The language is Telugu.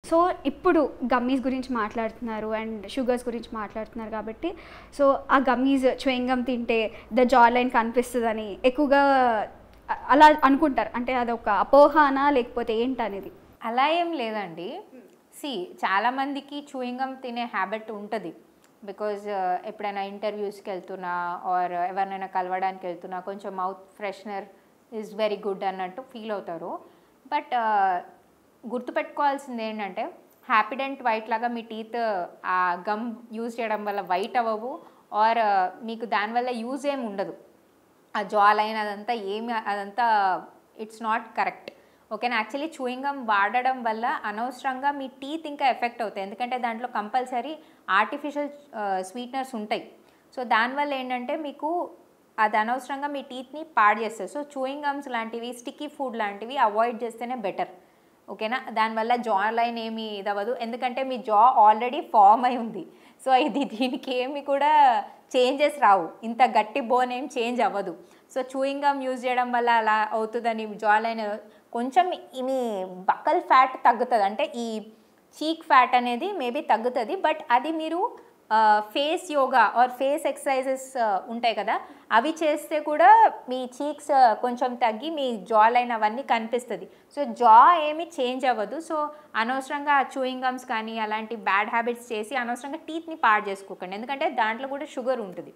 సో ఇప్పుడు గమ్మీస్ గురించి మాట్లాడుతున్నారు అండ్ షుగర్స్ గురించి మాట్లాడుతున్నారు కాబట్టి సో ఆ గమ్మీస్ చూయింగ్ గమ్ తింటే ద జా లైన్ కనిపిస్తుందని ఎక్కువగా అలా అనుకుంటారు. అంటే అదొక అపోహనా లేకపోతే ఏంటనేది? అలా ఏం లేదండి. చాలామందికి చూయింగ్ గమ్ తినే హ్యాబిట్ ఉంటుంది. బికాజ్ ఎప్పుడైనా ఇంటర్వ్యూస్కి వెళ్తున్నా ఆర్ ఎవరినైనా కలవడానికి వెళ్తున్నా కొంచెం mouth freshener is very good అన్నట్టు ఫీల్ అవుతారు. బట్ గుర్తుపెట్టుకోవాల్సింది ఏంటంటే హ్యాపీడెంట్ వైట్ లాగా మీ టీత్ ఆ గమ్ యూజ్ చేయడం వల్ల వైట్ అవ్వవు ఆర్ మీకు దానివల్ల యూజ్ ఏమి ఉండదు. ఆ జా లైన్ అదంతా ఇట్స్ నాట్ కరెక్ట్. ఓకేనా. యాక్చువల్లీ చూయింగ్ గమ్ వాడడం వల్ల అనవసరంగా మీ టీత్ ఇంకా ఎఫెక్ట్ అవుతాయి. ఎందుకంటే దాంట్లో కంపల్సరీ ఆర్టిఫిషియల్ స్వీట్నర్స్ ఉంటాయి. సో దానివల్ల ఏంటంటే మీకు అది అనవసరంగా మీ టీత్ని పాడు చేస్తుంది. సో చూయింగ్ గమ్స్ లాంటివి స్టిక్కీ ఫుడ్ లాంటివి అవాయిడ్ చేస్తేనే బెటర్. ఓకేనా. దానివల్ల జా లైన్ ఏమి ఇదవ్వదు. ఎందుకంటే మీ జా ఆల్రెడీ ఫామ్ అయి ఉంది. సో దీనికి ఏమి కూడా చేంజెస్ రావు. ఇంత గట్టి బోన్ ఏం చేంజ్ అవ్వదు. సో చూయింగ్ గమ్ యూజ్ చేయడం వల్ల అలా అవుతుందని జా లైన్ కొంచెం మీ బకల్ ఫ్యాట్ తగ్గుతుంది. అంటే ఈ చీక్ ఫ్యాట్ అనేది మేబీ తగ్గుతుంది. బట్ అది మీరు face yoga or face exercises ఉంటాయి కదా, అవి చేస్తే కూడా మీ చీక్స్ కొంచెం తగ్గి మీ జా లైన్ అవన్నీ కనిపిస్తుంది. సో జా ఏమి చేంజ్ అవ్వదు. సో అనవసరంగా చూయింగ్ గమ్స్ కానీ అలాంటి బ్యాడ్ హ్యాబిట్స్ చేసి అనవసరంగా టీత్ని పాడు చేసుకోకండి. ఎందుకంటే దాంట్లో కూడా షుగర్ ఉంటుంది.